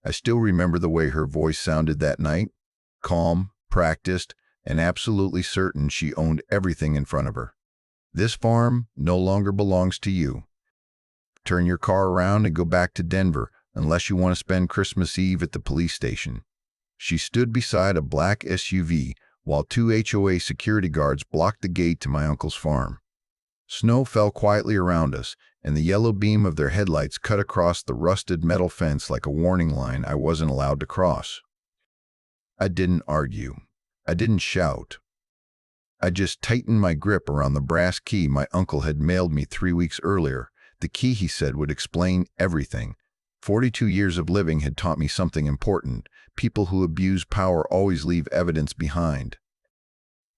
I still remember the way her voice sounded that night, calm, practiced, and absolutely certain she owned everything in front of her. This farm no longer belongs to you. Turn your car around and go back to Denver unless you want to spend Christmas Eve at the police station. She stood beside a black SUV while two HOA security guards blocked the gate to my uncle's farm. Snow fell quietly around us, and the yellow beam of their headlights cut across the rusted metal fence like a warning line I wasn't allowed to cross. I didn't argue. I didn't shout. I just tightened my grip around the brass key my uncle had mailed me 3 weeks earlier, the key he said would explain everything. 42 years of living had taught me something important. People who abuse power always leave evidence behind.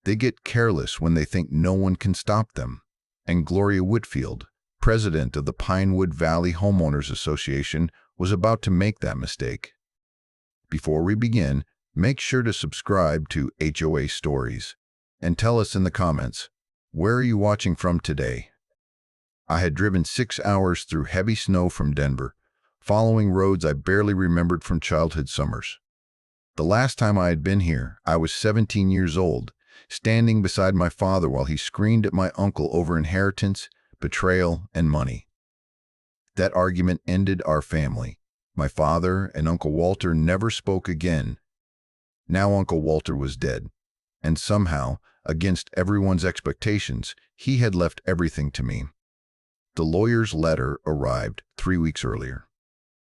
They get careless when they think no one can stop them. And Gloria Whitfield, president of the Pinewood Valley Homeowners Association, was about to make that mistake. Before we begin, make sure to subscribe to HOA Stories and tell us in the comments, where are you watching from today? I had driven 6 hours through heavy snow from Denver, following roads I barely remembered from childhood summers. The last time I had been here, I was 17 years old, standing beside my father while he screamed at my uncle over inheritance, betrayal, and money. That argument ended our family. My father and Uncle Walter never spoke again. Now Uncle Walter was dead, and somehow, against everyone's expectations, he had left everything to me. The lawyer's letter arrived 3 weeks earlier.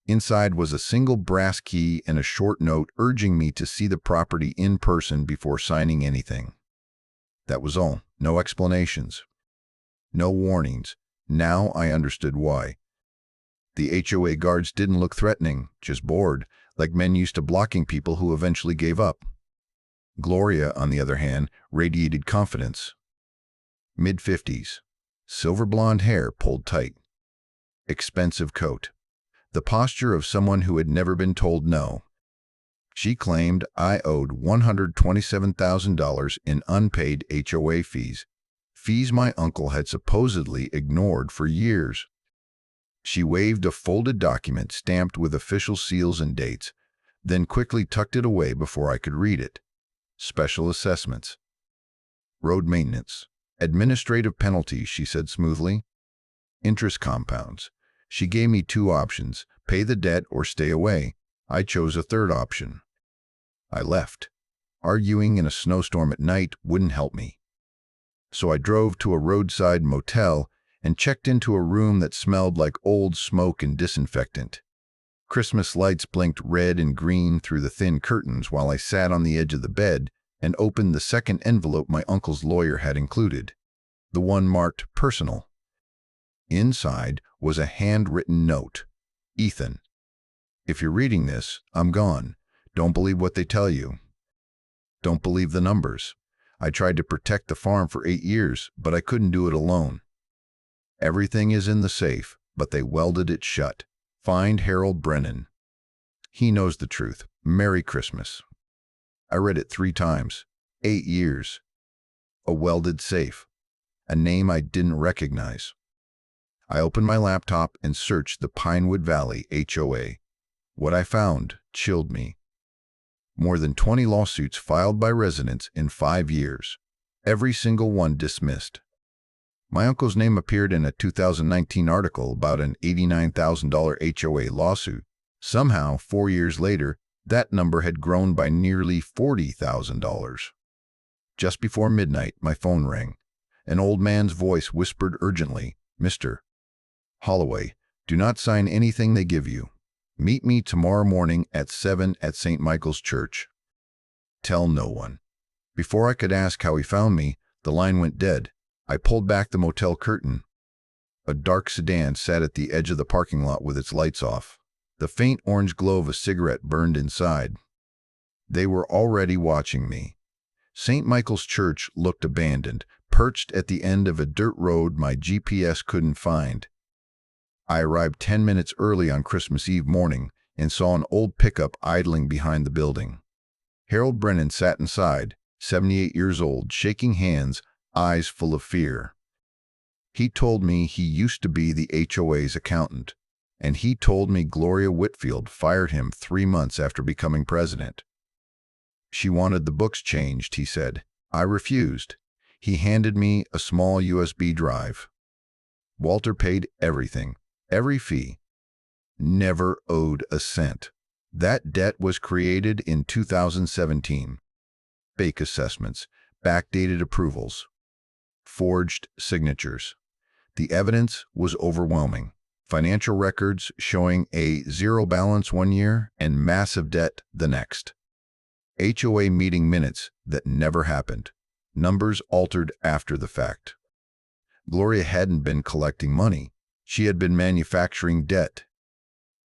Inside was a single brass key and a short note urging me to see the property in person before signing anything. That was all. No explanations. No warnings. Now I understood why. The HOA guards didn't look threatening, just bored, like men used to blocking people who eventually gave up. Gloria, on the other hand, radiated confidence. Mid-50s. Silver blonde hair pulled tight. Expensive coat. The posture of someone who had never been told no. She claimed I owed $127,000 in unpaid HOA fees, fees my uncle had supposedly ignored for years. She waved a folded document stamped with official seals and dates, then quickly tucked it away before I could read it. Special assessments. Road maintenance. Administrative penalties, she said smoothly. Interest compounds. She gave me 2 options, pay the debt or stay away. I chose a third option. I left. Arguing in a snowstorm at night wouldn't help me. So I drove to a roadside motel and checked into a room that smelled like old smoke and disinfectant. Christmas lights blinked red and green through the thin curtains while I sat on the edge of the bed and opened the second envelope my uncle's lawyer had included, the one marked personal. Inside was a handwritten note. Ethan, if you're reading this, I'm gone. Don't believe what they tell you. Don't believe the numbers. I tried to protect the farm for 8 years, but I couldn't do it alone. Everything is in the safe, but they welded it shut. Find Harold Brennan. He knows the truth. Merry Christmas. I read it 3 times. 8 years. A welded safe. A name I didn't recognize. I opened my laptop and searched the Pinewood Valley HOA. What I found chilled me. More than 20 lawsuits filed by residents in 5 years. Every single one dismissed. My uncle's name appeared in a 2019 article about an $89,000 HOA lawsuit. Somehow, 4 years later, that number had grown by nearly $40,000. Just before midnight, my phone rang. An old man's voice whispered urgently, "Mr. Holloway, do not sign anything they give you. Meet me tomorrow morning at 7 at St. Michael's Church. Tell no one." Before I could ask how he found me, the line went dead. I pulled back the motel curtain. A dark sedan sat at the edge of the parking lot with its lights off. The faint orange glow of a cigarette burned inside. They were already watching me. St. Michael's Church looked abandoned, perched at the end of a dirt road my GPS couldn't find. I arrived 10 minutes early on Christmas Eve morning and saw an old pickup idling behind the building. Harold Brennan sat inside, 78 years old, shaking hands, eyes full of fear. He told me he used to be the HOA's accountant. and he told me Gloria Whitfield fired him 3 months after becoming president. She wanted the books changed, he said. I refused. He handed me a small USB drive. Walter paid everything, every fee. Never owed a cent. That debt was created in 2017. Fake assessments, backdated approvals, forged signatures. The evidence was overwhelming. Financial records showing a zero balance 1 year and massive debt the next. HOA meeting minutes that never happened. Numbers altered after the fact. Gloria hadn't been collecting money. She had been manufacturing debt.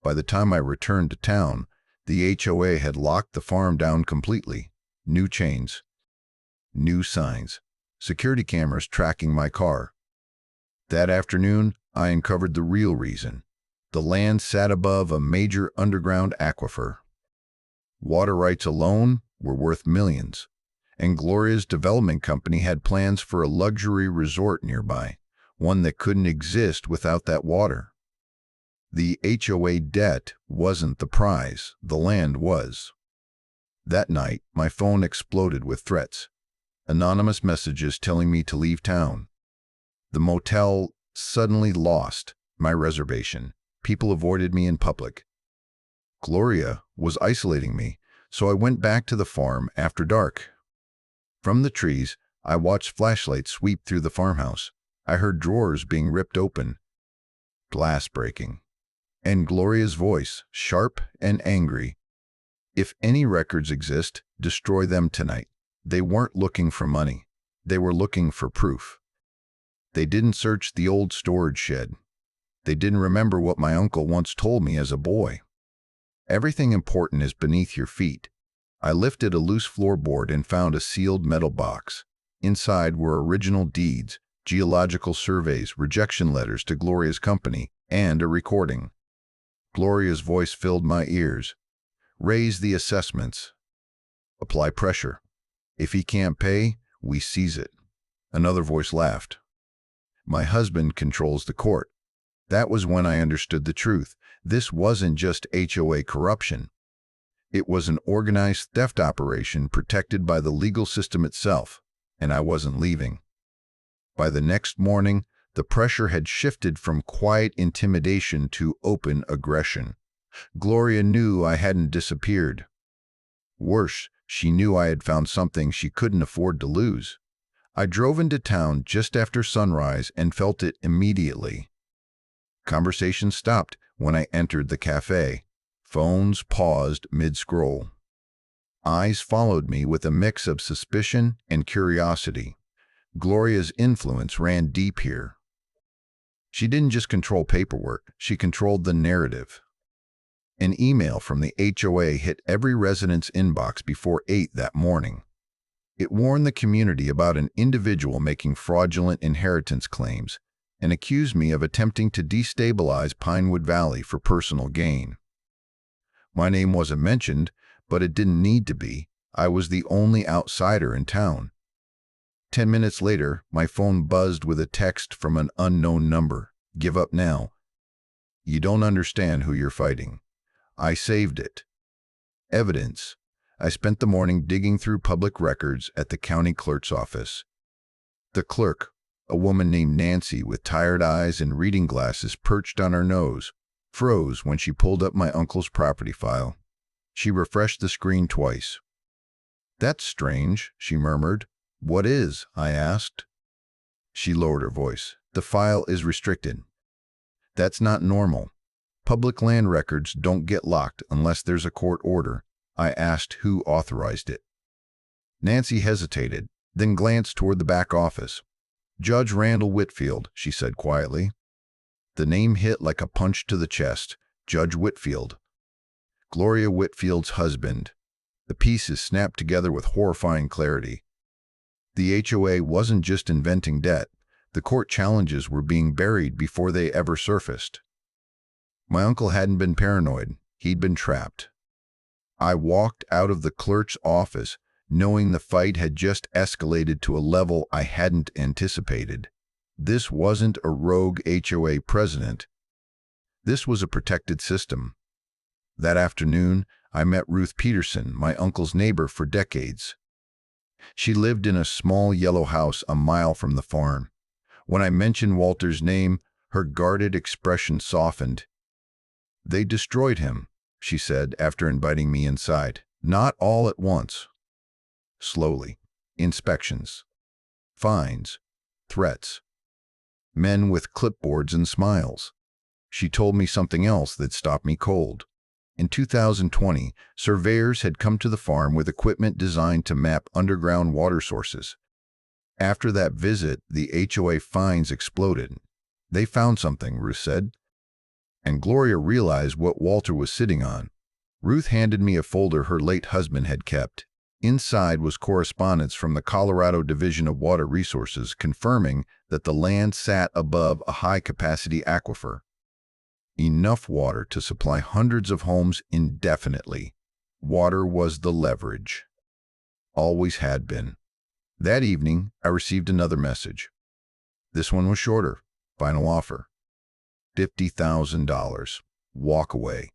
By the time I returned to town, the HOA had locked the farm down completely. New chains, new signs, security cameras tracking my car. That afternoon, I uncovered the real reason. The land sat above a major underground aquifer. Water rights alone were worth millions, and Gloria's development company had plans for a luxury resort nearby, one that couldn't exist without that water. The HOA debt wasn't the prize, the land was. That night, my phone exploded with threats. Anonymous messages telling me to leave town. The motel suddenly lost my reservation. People avoided me in public. Gloria was isolating me, so I went back to the farm after dark. From the trees, I watched flashlights sweep through the farmhouse. I heard drawers being ripped open, glass breaking, and Gloria's voice, sharp and angry. If any records exist, destroy them tonight. They weren't looking for money. They were looking for proof. They didn't search the old storage shed. They didn't remember what my uncle once told me as a boy. Everything important is beneath your feet. I lifted a loose floorboard and found a sealed metal box. Inside were original deeds, geological surveys, rejection letters to Gloria's company, and a recording. Gloria's voice filled my ears. Raise the assessments. Apply pressure. If he can't pay, we seize it. Another voice laughed. My husband controls the court. That was when I understood the truth. This wasn't just HOA corruption. It was an organized theft operation protected by the legal system itself, and I wasn't leaving. By the next morning, the pressure had shifted from quiet intimidation to open aggression. Gloria knew I hadn't disappeared. Worse, she knew I had found something she couldn't afford to lose. I drove into town just after sunrise and felt it immediately. Conversation stopped when I entered the cafe. Phones paused mid-scroll. Eyes followed me with a mix of suspicion and curiosity. Gloria's influence ran deep here. She didn't just control paperwork, she controlled the narrative. An email from the HOA hit every resident's inbox before 8 that morning. It warned the community about an individual making fraudulent inheritance claims and accused me of attempting to destabilize Pinewood Valley for personal gain. My name wasn't mentioned, but it didn't need to be. I was the only outsider in town. 10 minutes later, my phone buzzed with a text from an unknown number. Give up now. You don't understand who you're fighting. I saved it. Evidence. I spent the morning digging through public records at the county clerk's office. The clerk, a woman named Nancy with tired eyes and reading glasses perched on her nose, froze when she pulled up my uncle's property file. She refreshed the screen twice. "That's strange," she murmured. "What is?" I asked. She lowered her voice. "The file is restricted." "That's not normal. Public land records don't get locked unless there's a court order." I asked who authorized it. Nancy hesitated, then glanced toward the back office. "Judge Randall Whitfield," she said quietly. The name hit like a punch to the chest. Judge Whitfield. Gloria Whitfield's husband. The pieces snapped together with horrifying clarity. The HOA wasn't just inventing debt. The court challenges were being buried before they ever surfaced. My uncle hadn't been paranoid. He'd been trapped. I walked out of the clerk's office knowing the fight had just escalated to a level I hadn't anticipated. This wasn't a rogue HOA president. This was a protected system. That afternoon, I met Ruth Peterson, my uncle's neighbor for decades. She lived in a small yellow house a mile from the farm. When I mentioned Walter's name, her guarded expression softened. "They destroyed him," she said after inviting me inside. "Not all at once. Slowly. Inspections. Fines. Threats. Men with clipboards and smiles." She told me something else that stopped me cold. In 2020, surveyors had come to the farm with equipment designed to map underground water sources. After that visit, the HOA fines exploded. "They found something," Ruth said. And Gloria realized what Walter was sitting on. Ruth handed me a folder her late husband had kept. Inside was correspondence from the Colorado Division of Water Resources confirming that the land sat above a high-capacity aquifer. Enough water to supply hundreds of homes indefinitely. Water was the leverage. Always had been. That evening, I received another message. This one was shorter. Final offer. $50,000. Walk away.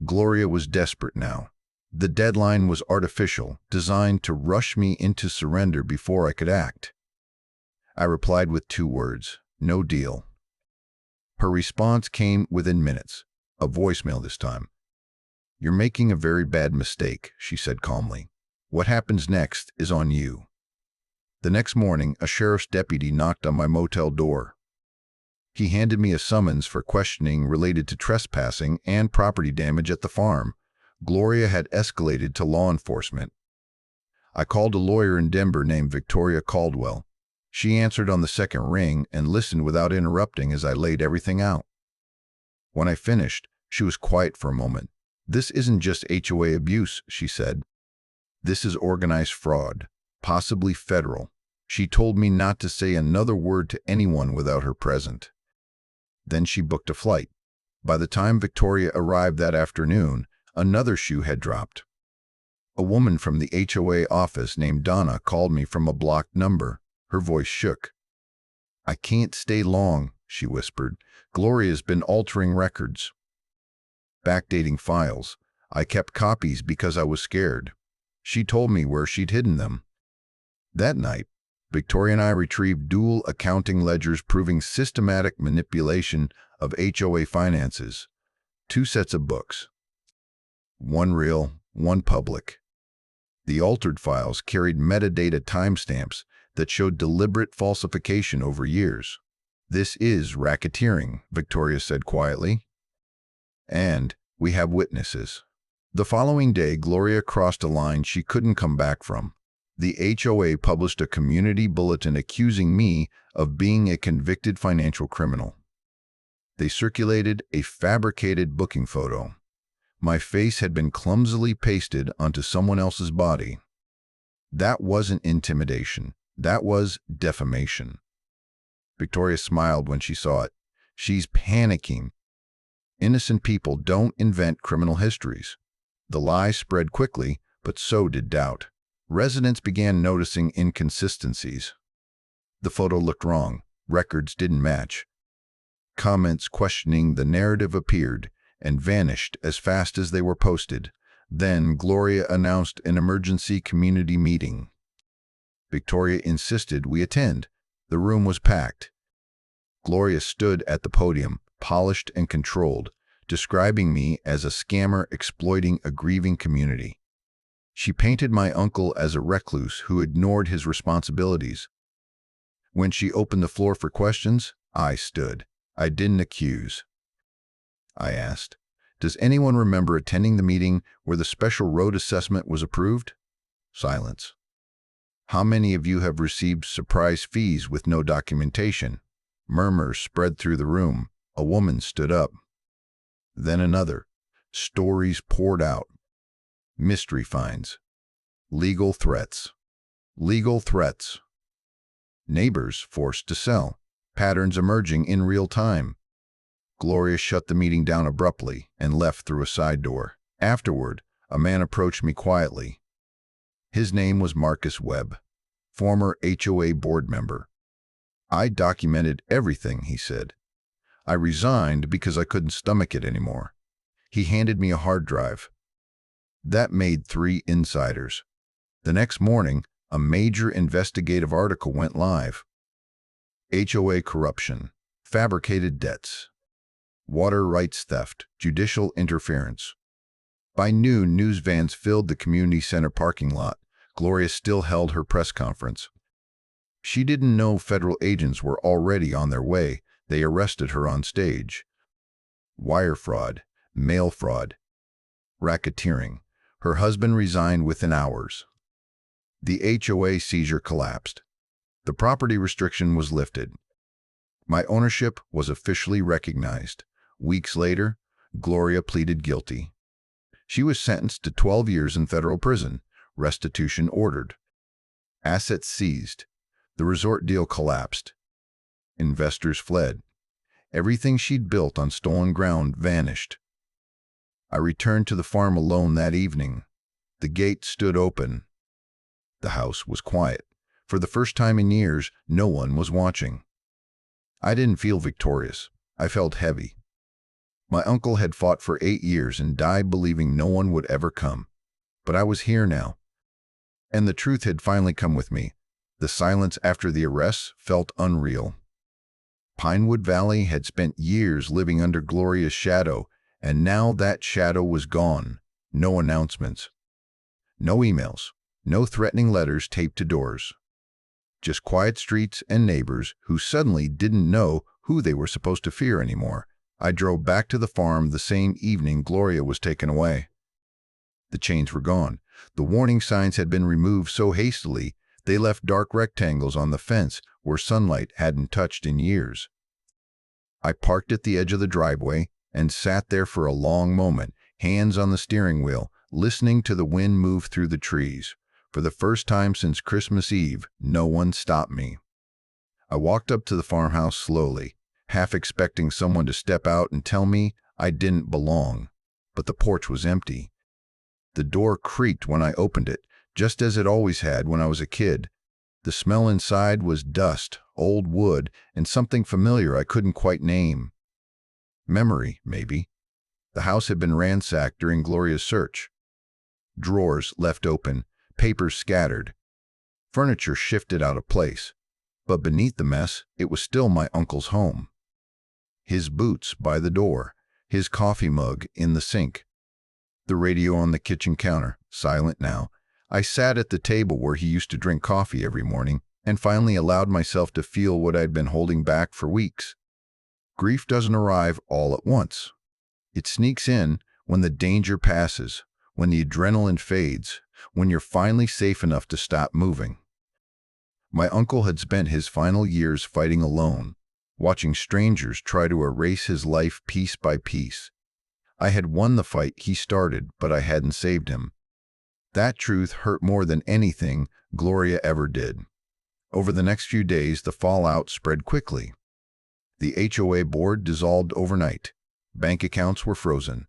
Gloria was desperate now. The deadline was artificial, designed to rush me into surrender before I could act. I replied with 2 words, "No deal." Her response came within minutes, a voicemail this time. "You're making a very bad mistake," she said calmly. "What happens next is on you." The next morning, a sheriff's deputy knocked on my motel door. He handed me a summons for questioning related to trespassing and property damage at the farm. Gloria had escalated to law enforcement. I called a lawyer in Denver named Victoria Caldwell. She answered on the second ring and listened without interrupting as I laid everything out. When I finished, she was quiet for a moment. "This isn't just HOA abuse," she said. "This is organized fraud, possibly federal." She told me not to say another word to anyone without her present. Then she booked a flight. By the time Victoria arrived that afternoon, another shoe had dropped. A woman from the HOA office named Donna called me from a blocked number. Her voice shook. "I can't stay long," she whispered. "Gloria's been altering records. Backdating files. I kept copies because I was scared. She told me where she'd hidden them." That night, Victoria and I retrieved dual accounting ledgers proving systematic manipulation of HOA finances. 2 sets of books. One real, one public. The altered files carried metadata timestamps that showed deliberate falsification over years. "This is racketeering," Victoria said quietly. "And we have witnesses." The following day, Gloria crossed a line she couldn't come back from. The HOA published a community bulletin accusing me of being a convicted financial criminal. They circulated a fabricated booking photo. My face had been clumsily pasted onto someone else's body. That wasn't intimidation. That was defamation. Victoria smiled when she saw it. "She's panicking. Innocent people don't invent criminal histories." The lie spread quickly, but so did doubt. Residents began noticing inconsistencies. The photo looked wrong. Records didn't match. Comments questioning the narrative appeared and vanished as fast as they were posted. Then Gloria announced an emergency community meeting. Victoria insisted we attend. The room was packed. Gloria stood at the podium, polished and controlled, describing me as a scammer exploiting a grieving community. She painted my uncle as a recluse who ignored his responsibilities. When she opened the floor for questions, I stood. I didn't accuse. I asked, "Does anyone remember attending the meeting where the special road assessment was approved?" Silence. "How many of you have received surprise fees with no documentation?" Murmurs spread through the room. A woman stood up. Then another. Stories poured out. Mystery fines. Legal threats. Legal threats. Neighbors forced to sell. Patterns emerging in real time. Gloria shut the meeting down abruptly and left through a side door. Afterward, a man approached me quietly. His name was Marcus Webb, former HOA board member. "I documented everything," he said. I resigned because I couldn't stomach it anymore. He handed me a hard drive. That made 3 insiders. The next morning, a major investigative article went live. HOA corruption, fabricated debts, water rights theft, judicial interference. By noon, news vans filled the community center parking lot. Gloria still held her press conference. She didn't know federal agents were already on their way. They arrested her on stage. Wire fraud, mail fraud, racketeering. Her husband resigned within hours. The HOA seizure collapsed. The property restriction was lifted. My ownership was officially recognized. Weeks later, Gloria pleaded guilty. She was sentenced to 12 years in federal prison, restitution ordered. Assets seized. The resort deal collapsed. Investors fled. Everything she'd built on stolen ground vanished. I returned to the farm alone that evening. The gate stood open. The house was quiet. For the first time in years, no one was watching. I didn't feel victorious. I felt heavy. My uncle had fought for 8 years and died believing no one would ever come. But I was here now. And the truth had finally come with me. The silence after the arrests felt unreal. Pinewood Valley had spent years living under Gloria's shadow, and now that shadow was gone. No announcements. No emails. No threatening letters taped to doors. Just quiet streets and neighbors who suddenly didn't know who they were supposed to fear anymore. I drove back to the farm the same evening Gloria was taken away. The chains were gone. The warning signs had been removed so hastily they left dark rectangles on the fence where sunlight hadn't touched in years. I parked at the edge of the driveway and sat there for a long moment, hands on the steering wheel, listening to the wind move through the trees. For the first time since Christmas Eve, no one stopped me. I walked up to the farmhouse slowly, half expecting someone to step out and tell me I didn't belong. But the porch was empty. The door creaked when I opened it, just as it always had when I was a kid. The smell inside was dust, old wood, and something familiar I couldn't quite name. Memory, maybe. The house had been ransacked during Gloria's search. Drawers left open, papers scattered. Furniture shifted out of place. But beneath the mess, it was still my uncle's home. His boots by the door, his coffee mug in the sink. The radio on the kitchen counter, silent now. I sat at the table where he used to drink coffee every morning and finally allowed myself to feel what I'd been holding back for weeks. Grief doesn't arrive all at once. It sneaks in when the danger passes, when the adrenaline fades, when you're finally safe enough to stop moving. My uncle had spent his final years fighting alone, watching strangers try to erase his life piece by piece. I had won the fight he started, but I hadn't saved him. That truth hurt more than anything Gloria ever did. Over the next few days, the fallout spread quickly. The HOA board dissolved overnight. Bank accounts were frozen.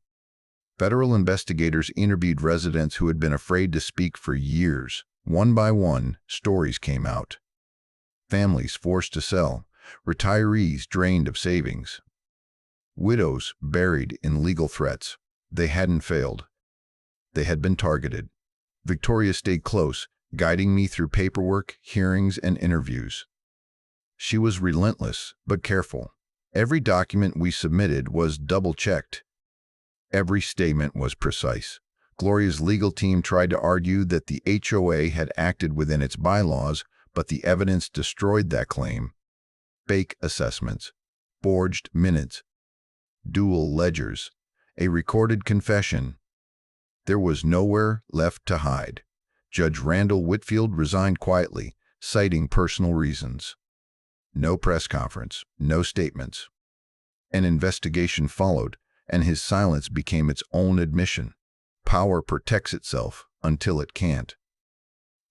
Federal investigators interviewed residents who had been afraid to speak for years. One by one, stories came out. Families forced to sell, retirees drained of savings, widows buried in legal threats. They hadn't failed. They had been targeted. Victoria stayed close, guiding me through paperwork, hearings, and interviews. She was relentless, but careful. Every document we submitted was double-checked. Every statement was precise. Gloria's legal team tried to argue that the HOA had acted within its bylaws, but the evidence destroyed that claim. Fake assessments, forged minutes, dual ledgers, a recorded confession. There was nowhere left to hide. Judge Randall Whitfield resigned quietly, citing personal reasons. No press conference, no statements. An investigation followed, and his silence became its own admission. Power protects itself until it can't.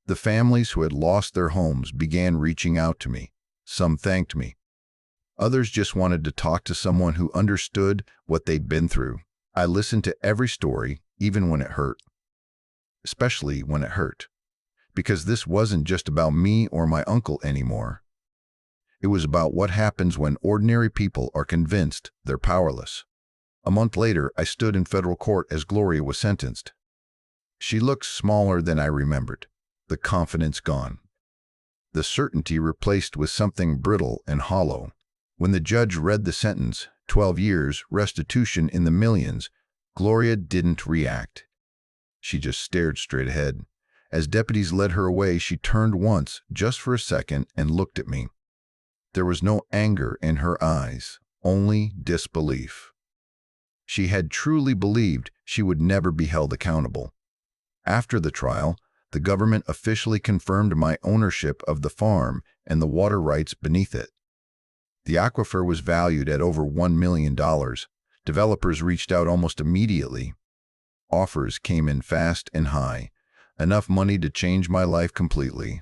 The families who had lost their homes began reaching out to me. Some thanked me. Others just wanted to talk to someone who understood what they'd been through. I listened to every story, even when it hurt. Especially when it hurt. Because this wasn't just about me or my uncle anymore. It was about what happens when ordinary people are convinced they're powerless. A month later, I stood in federal court as Gloria was sentenced. She looked smaller than I remembered, the confidence gone, the certainty replaced with something brittle and hollow. When the judge read the sentence, 12 years, restitution in the millions, Gloria didn't react. She just stared straight ahead. As deputies led her away, she turned once, just for a second, and looked at me. There was no anger in her eyes, only disbelief. She had truly believed she would never be held accountable. After the trial, the government officially confirmed my ownership of the farm and the water rights beneath it. The aquifer was valued at over $1 million. Developers reached out almost immediately. Offers came in fast and high, enough money to change my life completely.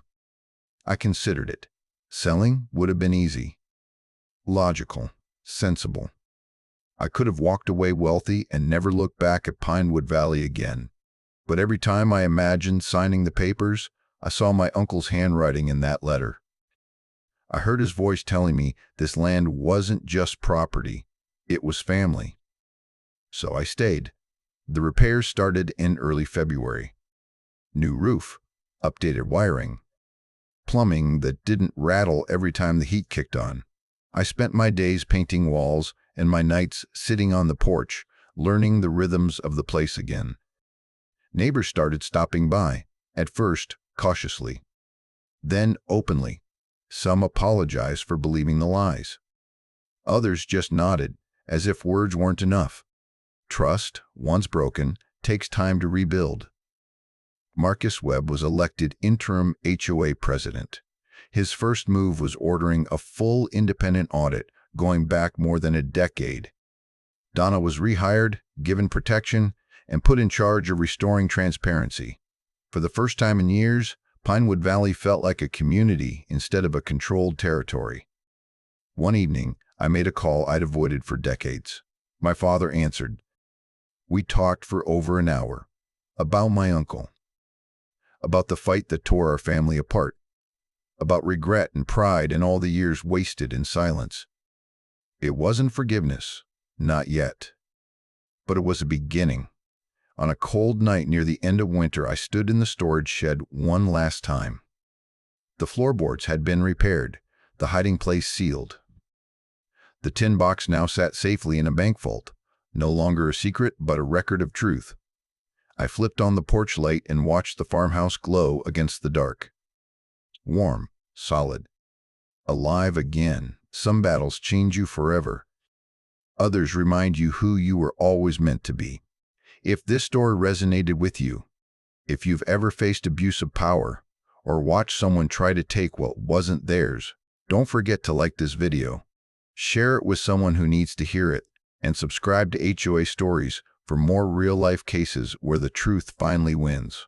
I considered it. Selling would have been easy, logical, sensible. I could have walked away wealthy and never looked back at Pinewood Valley again. But every time I imagined signing the papers, I saw my uncle's handwriting in that letter. I heard his voice telling me this land wasn't just property, it was family. So I stayed. The repairs started in early February. New roof, updated wiring, plumbing that didn't rattle every time the heat kicked on. I spent my days painting walls and my nights sitting on the porch, learning the rhythms of the place again. Neighbors started stopping by, at first cautiously, then openly. Some apologized for believing the lies. Others just nodded, as if words weren't enough. Trust, once broken, takes time to rebuild. Marcus Webb was elected interim HOA president. His first move was ordering a full independent audit going back more than a decade. Donna was rehired, given protection, and put in charge of restoring transparency. For the first time in years, Pinewood Valley felt like a community instead of a controlled territory. One evening, I made a call I'd avoided for decades. My father answered. We talked for over an hour. About my uncle. About the fight that tore our family apart. About regret and pride and all the years wasted in silence. It wasn't forgiveness, not yet. But it was a beginning. On a cold night near the end of winter, I stood in the storage shed one last time. The floorboards had been repaired, the hiding place sealed. The tin box now sat safely in a bank vault, no longer a secret but a record of truth. I flipped on the porch light and watched the farmhouse glow against the dark. Warm, solid, alive again. Some battles change you forever. Others remind you who you were always meant to be. If this story resonated with you, if you've ever faced abuse of power, or watched someone try to take what wasn't theirs, don't forget to like this video, share it with someone who needs to hear it, and subscribe to HOA Stories for more real-life cases where the truth finally wins.